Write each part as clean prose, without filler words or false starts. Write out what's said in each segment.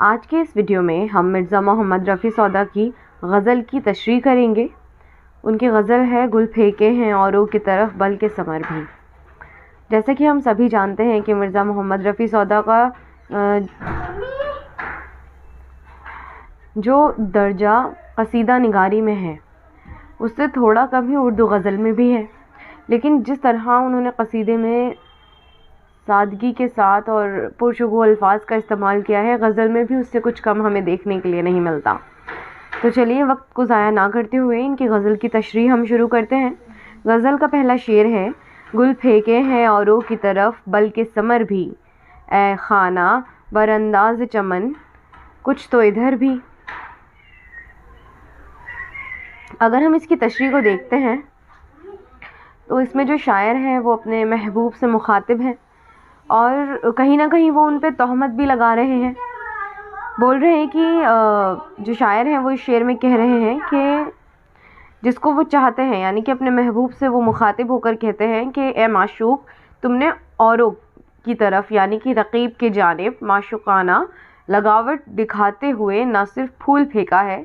آج کے اس ویڈیو میں ہم مرزا محمد رفیع سودا کی غزل کی تشریح کریں گے۔ ان کی غزل ہے گل پھینکے ہیں اوروں کی طرف بلکہ ثمر بھی۔ جیسا کہ ہم سبھی جانتے ہیں کہ مرزا محمد رفیع سودا کا جو درجہ قصیدہ نگاری میں ہے اس سے تھوڑا کم ہی اردو غزل میں بھی ہے، لیکن جس طرح انہوں نے قصیدے میں سادگی کے ساتھ اور پرشگو الفاظ کا استعمال کیا ہے، غزل میں بھی اس سے کچھ کم ہمیں دیکھنے کے لیے نہیں ملتا۔ تو چلیے وقت کو ضائع نہ کرتے ہوئے ان کی غزل کی تشریح ہم شروع کرتے ہیں۔ غزل کا پہلا شعر ہے: گل پھینکے ہیں اوروں کی طرف بلکہ ثمر بھی، اے خانہ برانداز چمن کچھ تو ادھر بھی۔ اگر ہم اس کی تشریح کو دیکھتے ہیں تو اس میں جو شاعر ہیں وہ اپنے محبوب سے مخاطب ہیں اور کہیں نہ کہیں وہ ان پہ تہمت بھی لگا رہے ہیں۔ بول رہے ہیں کہ جو شاعر ہیں وہ اس شعر میں کہہ رہے ہیں کہ جس کو وہ چاہتے ہیں، یعنی کہ اپنے محبوب سے وہ مخاطب ہو کر کہتے ہیں کہ اے معشوق، تم نے اوروں کی طرف یعنی کہ رقیب کی جانب معشوقانہ لگاوٹ دکھاتے ہوئے نہ صرف پھول پھینکا ہے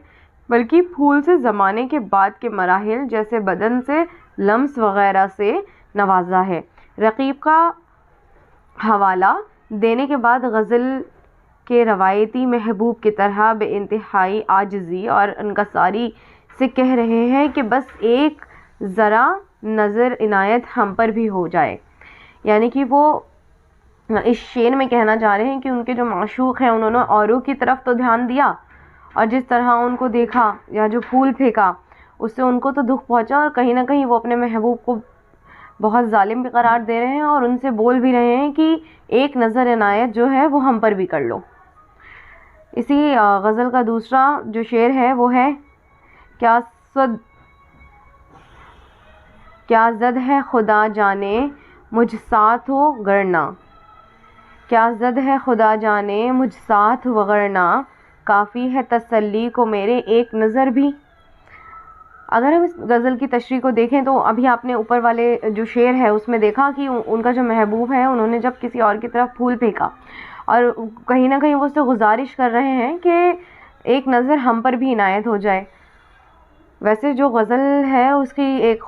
بلکہ پھول سے زمانے کے بعد کے مراحل جیسے بدن سے لمس وغیرہ سے نوازا ہے۔ رقیب کا حوالہ دینے کے بعد غزل کے روایتی محبوب کی طرح بے انتہائی عاجزی اور انکساری سے کہہ رہے ہیں کہ بس ایک ذرا نظر عنایت ہم پر بھی ہو جائے، یعنی کہ وہ اس شعر میں کہنا چاہ رہے ہیں کہ ان کے جو معشوق ہیں انہوں نے اوروں کی طرف تو دھیان دیا اور جس طرح ان کو دیکھا یا جو پھول پھینکا اس سے ان کو تو دکھ پہنچا، اور کہیں نہ کہیں وہ اپنے محبوب کو بہت ظالم بھی قرار دے رہے ہیں اور ان سے بول بھی رہے ہیں کہ ایک نظر عنایت جو ہے وہ ہم پر بھی کر لو۔ اسی غزل کا دوسرا جو شعر ہے وہ ہے: کیا زد ہے خدا جانے مجھ ساتھ ہو گرنا، کیا زد ہے خدا جانے مجھ ساتھ وغرنا، کافی ہے تسلی کو میرے ایک نظر بھی۔ اگر ہم اس غزل کی تشریح کو دیکھیں تو ابھی آپ نے اوپر والے جو شعر ہے اس میں دیکھا کہ ان کا جو محبوب ہے انہوں نے جب کسی اور کی طرف پھول پھینکا اور کہیں نہ کہیں وہ اس سے گزارش کر رہے ہیں کہ ایک نظر ہم پر بھی عنایت ہو جائے۔ ویسے جو غزل ہے اس کی ایک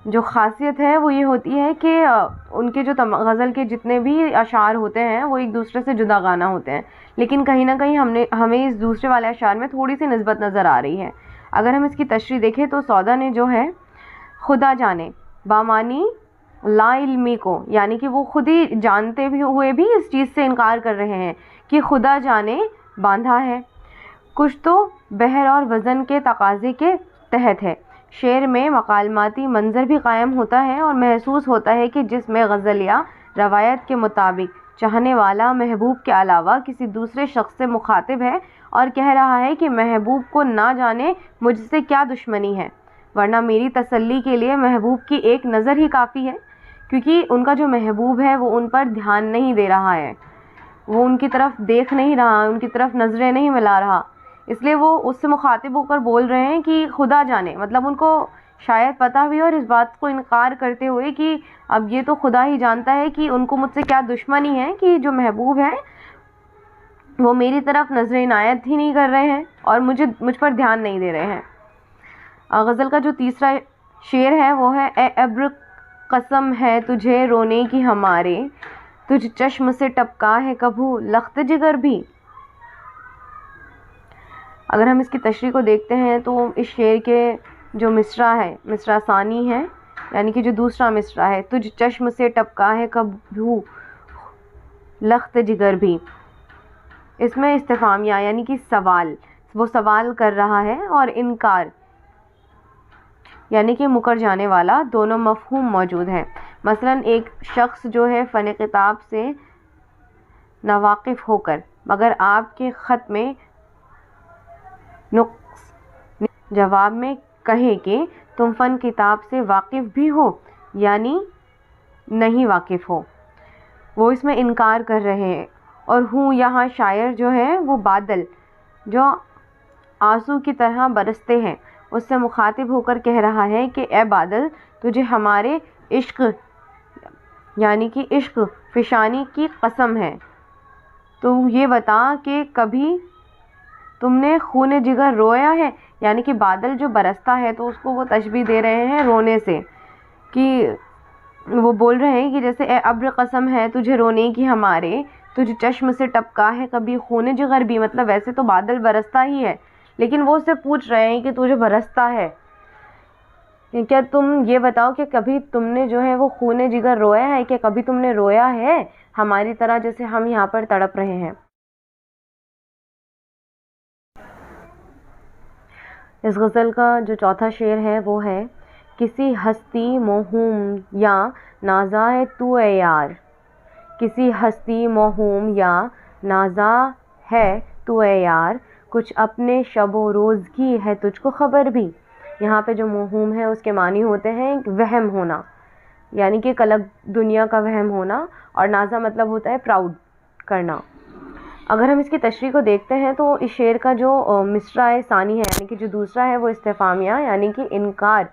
جو خاصیت ہے وہ یہ ہوتی ہے کہ ان کے جو غزل کے جتنے بھی اشعار ہوتے ہیں وہ ایک دوسرے سے جدا گانہ ہوتے ہیں، لیکن کہیں نہ کہیں ہمیں اس دوسرے والے اشعار میں تھوڑی سی نسبت نظر آ رہی ہے۔ اگر ہم اس کی تشریح دیکھیں تو سودا نے جو ہے خدا جانے بامانی لا علمی کو، یعنی کہ وہ خود ہی جانتے بھی ہوئے بھی اس چیز سے انکار کر رہے ہیں کہ خدا جانے باندھا ہے، کچھ تو بحر اور وزن کے تقاضے کے تحت ہے۔ شعر میں مکالماتی منظر بھی قائم ہوتا ہے اور محسوس ہوتا ہے کہ جس میں غزل یا روایت کے مطابق چاہنے والا محبوب کے علاوہ کسی دوسرے شخص سے مخاطب ہے اور کہہ رہا ہے کہ محبوب کو نہ جانے مجھ سے کیا دشمنی ہے، ورنہ میری تسلی کے لیے محبوب کی ایک نظر ہی کافی ہے، کیونکہ ان کا جو محبوب ہے وہ ان پر دھیان نہیں دے رہا ہے، وہ ان کی طرف دیکھ نہیں رہا، ان کی طرف نظریں نہیں ملا رہا، اس لیے وہ اس سے مخاطب ہو کر بول رہے ہیں کہ خدا جانے، مطلب ان کو شاید پتہ بھی اور اس بات کو انکار کرتے ہوئے کہ اب یہ تو خدا ہی جانتا ہے کہ ان کو مجھ سے کیا دشمنی ہے کہ جو محبوب ہے وہ میری طرف نظر عنایت ہی نہیں کر رہے ہیں اور مجھ پر دھیان نہیں دے رہے ہیں۔ غزل کا جو تیسرا شعر ہے وہ ہے: اے ابر قسم ہے تجھے رونے کی ہمارے، تجھ چشم سے ٹپکا ہے کبھو لخت جگر بھی۔ اگر ہم اس کی تشریح کو دیکھتے ہیں تو اس شعر کے جو مصرع ہے، مصرع ثانی ہے، یعنی کہ جو دوسرا مصرع ہے: تجھ چشم سے ٹپکا ہے کبھو لخت جگر بھی، اس میں استفہامیہ یعنی کہ سوال، وہ سوال کر رہا ہے، اور انکار یعنی کہ مکر جانے والا دونوں مفہوم موجود ہیں۔ مثلا ایک شخص جو ہے فن خطاب سے ناواقف ہو کر مگر آپ کے خط میں جواب میں کہے کہ تم فن کتاب سے واقف بھی ہو یعنی نہیں واقف ہو، وہ اس میں انکار کر رہے ہیں۔ اور ہوں یہاں شاعر جو ہے وہ بادل جو آنسو کی طرح برستے ہیں اس سے مخاطب ہو کر کہہ رہا ہے کہ اے بادل، تجھے ہمارے عشق یعنی کہ عشق فشانی کی قسم ہے، تو یہ بتا کہ کبھی تم نے خون جگر رویا ہے. یعنی کہ بادل جو برستا ہے تو اس کو وہ تشبیہ دے رہے ہیں رونے سے، کہ وہ بول رہے ہیں کہ جیسے اے ابر قسم ہے تجھے رونے کی ہمارے، تجھ چشم سے ٹپکا ہے کبھی خون جگر بھی. مطلب ویسے تو بادل برستا ہی ہے، لیکن وہ اس سے پوچھ رہے ہیں کہ تجھے برستا ہے کیا؟ تم یہ بتاؤ کہ کبھی تم نے جو ہے وہ خون جگر رویا ہے، کہ کبھی تم نے رویا ہے ہماری طرح جیسے ہم یہاں پر تڑپ رہے ہیں. اس غزل کا جو چوتھا شعر ہے وہ ہے کسی ہستی موہوم یا نازائے تو اے یار. کسی ہستی موہوم یا نازا ہے تو اے یار، کچھ اپنے شب و روز کی ہے تجھ کو خبر بھی. یہاں پہ جو موہوم ہے اس کے معنی ہوتے ہیں وہم ہونا، یعنی کہ الگ دنیا کا وہم ہونا، اور نازا مطلب ہوتا ہے پراؤڈ کرنا. اگر ہم اس کی تشریح کو دیکھتے ہیں تو اس شعر کا جو مصرع ثانی ہے، یعنی کہ جو دوسرا ہے وہ استفہامیہ یعنی کہ انکار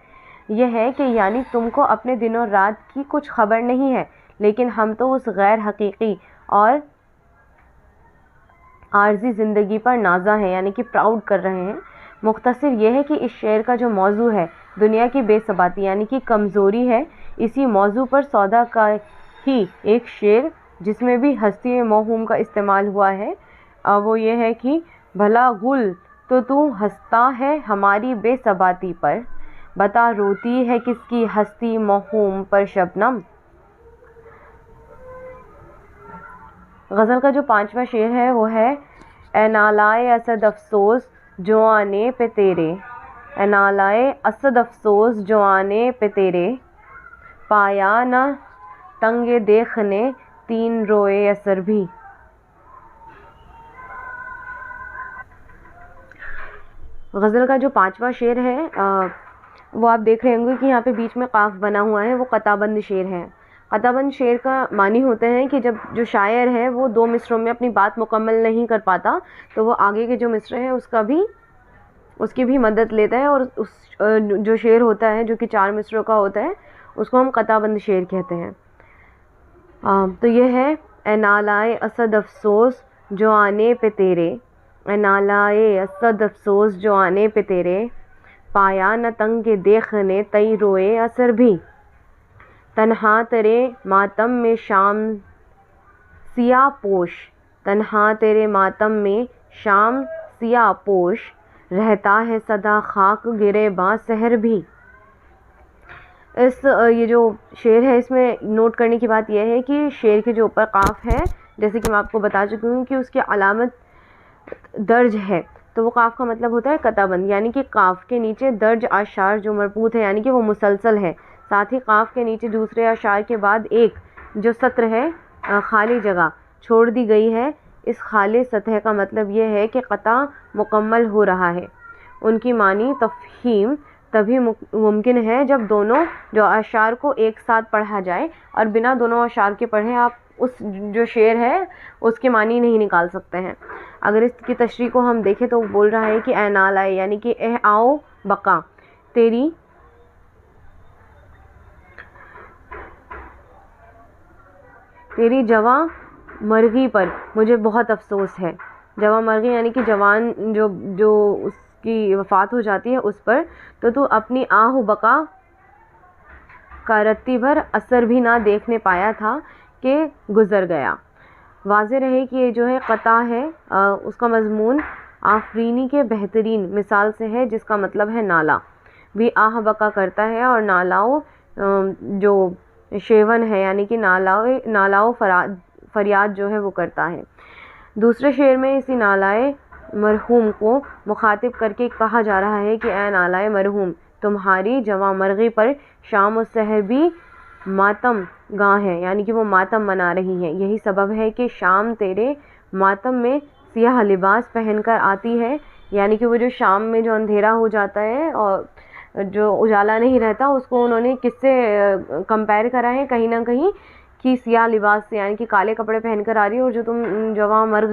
یہ ہے کہ یعنی تم کو اپنے دن اور رات کی کچھ خبر نہیں ہے، لیکن ہم تو اس غیر حقیقی اور عارضی زندگی پر نازا ہیں، یعنی کہ پراؤڈ کر رہے ہیں. مختصر یہ ہے کہ اس شعر کا جو موضوع ہے دنیا کی بے ثباتی یعنی کہ کمزوری ہے. اسی موضوع پر سودا کا ہی ایک شعر جس میں بھی ہستی موہوم کا استعمال ہوا ہے وہ یہ ہے کہ بھلا گل تو ہنستا ہے ہماری بے ثباتی پر، بتا روتی ہے کس کی ہستی موہوم پر شبنم. غزل کا جو پانچواں شعر ہے وہ ہے اے نالائے اسد افسوس جوانے پہ تیرے. اے نالائے اسد افسوس جوانے پہ تیرے، پایا نہ تنگ دیکھ نے تین روئے اثر بھی. غزل کا جو پانچواں شعر ہے وہ آپ دیکھ رہے ہوں گے کہ یہاں پہ بیچ میں قاف بنا ہوا ہے، وہ قطع بند شعر ہے. قطع بند شعر کا معنی ہوتے ہیں کہ جب جو شاعر ہے وہ دو مصروں میں اپنی بات مکمل نہیں کر پاتا تو وہ آگے کے جو مصرے ہیں اس کی بھی مدد لیتا ہے، اور اس جو شعر ہوتا ہے جو کہ 4 مصروں کا ہوتا ہے اس کو ہم قطع بند شعر کہتے ہیں. تو یہ ہے اے نالائے اسد افسوس جو آنے پہ تیرے. اے نالائے اسد افسوس جو آنے پہ تیرے، پایا نہ تنگ دیکھ نے تئی روئے اثر بھی. تنہا تیرے ماتم میں شام سیاہ پوش، تنہا تیرے ماتم میں شام سیاہ پوش، رہتا ہے سدا خاک گرے باں سحر بھی. یہ جو شعر ہے اس میں نوٹ کرنے کی بات یہ ہے کہ شعر کے جو اوپر قاف ہے جیسے کہ میں آپ کو بتا چکی ہوں کہ اس کی علامت درج ہے، تو وہ قاف کا مطلب ہوتا ہے قطع بند، یعنی کہ قاف کے نیچے درج اشعار جو مربوط ہے یعنی کہ وہ مسلسل ہے. ساتھ ہی قاف کے نیچے دوسرے اشعار کے بعد ایک جو سطر ہے خالی جگہ چھوڑ دی گئی ہے. اس خالی سطح کا مطلب یہ ہے کہ قطع مکمل ہو رہا ہے. ان کی معنی تفہیم تبھی ممکن ہے جب دونوں جو اشعار کو ایک ساتھ پڑھا جائے، اور بنا دونوں اشعار کے پڑھے آپ اس جو شعر ہے اس کے معنی نہیں نکال سکتے ہیں. اگر اس کی تشریح کو ہم دیکھیں تو بول رہا ہے کہ اے نالائے یعنی کہ اے آؤ بقا، تیری جواں مرغی پر مجھے بہت افسوس ہے. جواں مرغی یعنی کہ جوان جو اس کی وفات ہو جاتی ہے اس پر، تو اپنی آہ و بقا کا رتی بھر اثر بھی نہ دیکھنے پایا تھا کہ گزر گیا. واضح رہے کہ یہ جو ہے قطع ہے اس کا مضمون آفرینی کے بہترین مثال سے ہے جس کا مطلب ہے نالا بھی آہ بقا کرتا ہے، اور نالاؤ جو شیون ہے یعنی کہ نالاؤ فریاد جو ہے وہ کرتا ہے. دوسرے شعر میں اسی نالائے مرحوم کو مخاطب کر کے کہا جا رہا ہے کہ اے نالائے مرحوم، تمہاری جواں مرغی پر شام و سحر بھی ماتم گاہ ہے، یعنی کہ وہ ماتم منا رہی ہے. یہی سبب ہے کہ شام تیرے ماتم میں سیاہ لباس پہن کر آتی ہے، یعنی کہ وہ جو شام میں جو اندھیرا ہو جاتا ہے اور جو اجالا نہیں رہتا اس کو انہوں نے کس سے کمپیئر کرا ہے کہیں نہ کہیں کہ سیاہ لباس سے، یعنی کہ کالے کپڑے پہن کر آ رہی ہے، اور جو تم جواں مرغ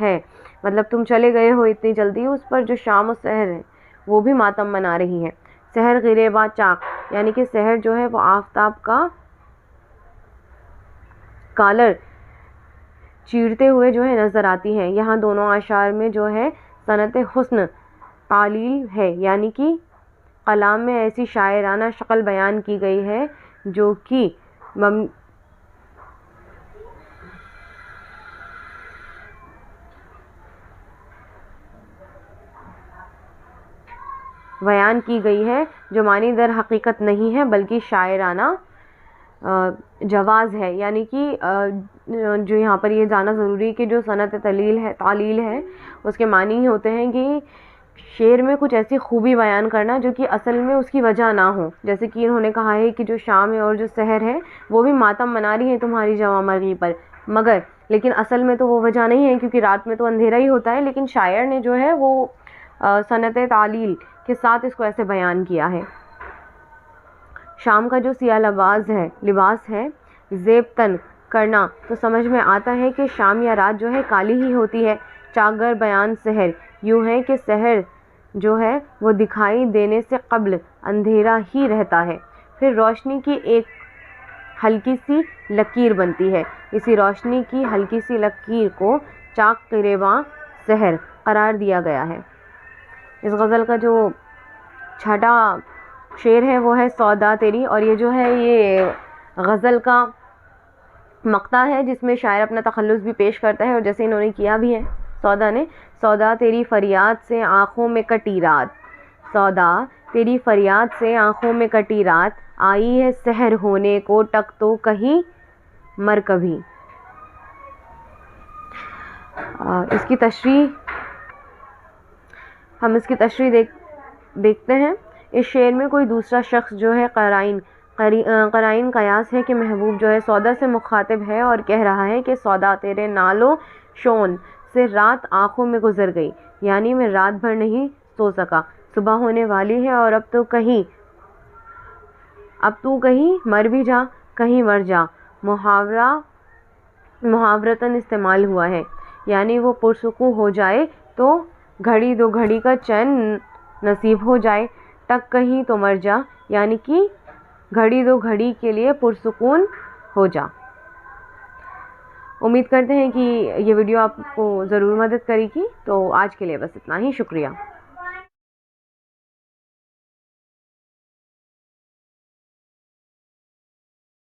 ہے مطلب تم چلے گئے ہو اتنی جلدی، اس پر جو شام و سحر ہے وہ بھی ماتم منا رہی ہے. سحر غریبا چاک یعنی کہ سحر جو ہے وہ آفتاب کا کالر چیرتے ہوئے جو ہے نظر آتی ہیں۔ یہاں دونوں اشعار میں جو ہے صنعت حسن تعلیل ہے، یعنی کہ کلام میں ایسی شاعرانہ شکل بیان کی گئی ہے جو کہ بیان کی گئی ہے جو معنی در حقیقت نہیں ہے بلکہ شاعرانہ جواز ہے، یعنی کہ جو یہاں پر یہ جاننا ضروری ہے کہ جو صنعت تعلیل ہے اس کے معنی ہی ہوتے ہیں کہ شعر میں کچھ ایسی خوبی بیان کرنا جو کہ اصل میں اس کی وجہ نہ ہو، جیسے کہ انہوں نے کہا ہے کہ جو شام ہے اور جو سحر ہے وہ بھی ماتم منا رہی ہیں تمہاری جواں مرغی پر، لیکن اصل میں تو وہ وجہ نہیں ہے کیونکہ رات میں تو اندھیرا ہی ہوتا ہے، لیکن شاعر نے جو ہے وہ صنعت تعلیل کے ساتھ اس کو ایسے بیان کیا ہے۔ شام کا جو سیاہ لباس ہے زیب تن کرنا، تو سمجھ میں آتا ہے کہ شام یا رات جو ہے کالی ہی ہوتی ہے۔ چاگر بیان سحر، یوں ہے کہ سحر جو ہے وہ دکھائی دینے سے قبل اندھیرا ہی رہتا ہے، پھر روشنی کی ایک ہلکی سی لکیر بنتی ہے، اسی روشنی کی ہلکی سی لکیر کو چاک گریباں سحر قرار دیا گیا ہے۔ اس غزل کا جو چھٹا شعر ہے وہ ہے سودا تیری، اور یہ جو ہے یہ غزل کا مقطع ہے جس میں شاعر اپنا تخلص بھی پیش کرتا ہے، اور جیسے انہوں نے کیا بھی ہے سودا نے، سودا تیری فریاد سے آنکھوں میں کٹی رات، سودا تیری فریاد سے آنکھوں میں کٹی رات، آئی ہے سحر ہونے کو ٹک تو کہیں مر کبھی۔ اس کی تشریح دیکھتے ہیں۔ اس شعر میں کوئی دوسرا شخص جو ہے قرائن قیاس ہے کہ محبوب جو ہے سودا سے مخاطب ہے اور کہہ رہا ہے کہ سودا تیرے نالو شون سے رات آنکھوں میں گزر گئی، یعنی میں رات بھر نہیں سو سکا، صبح ہونے والی ہے اور اب تو کہیں مر بھی جا، کہیں مر جا، محاورتاً استعمال ہوا ہے، یعنی وہ پرسکون ہو جائے تو گھڑی دو گھڑی کا چین نصیب ہو جائے، ٹک کہیں تو مر جا، یعنی کہ گھڑی دو گھڑی کے لیے پرسکون ہو جا۔ امید کرتے ہیں کہ یہ ویڈیو آپ کو ضرور مدد کرے گی، تو آج کے لیے بس اتنا ہی، شکریہ۔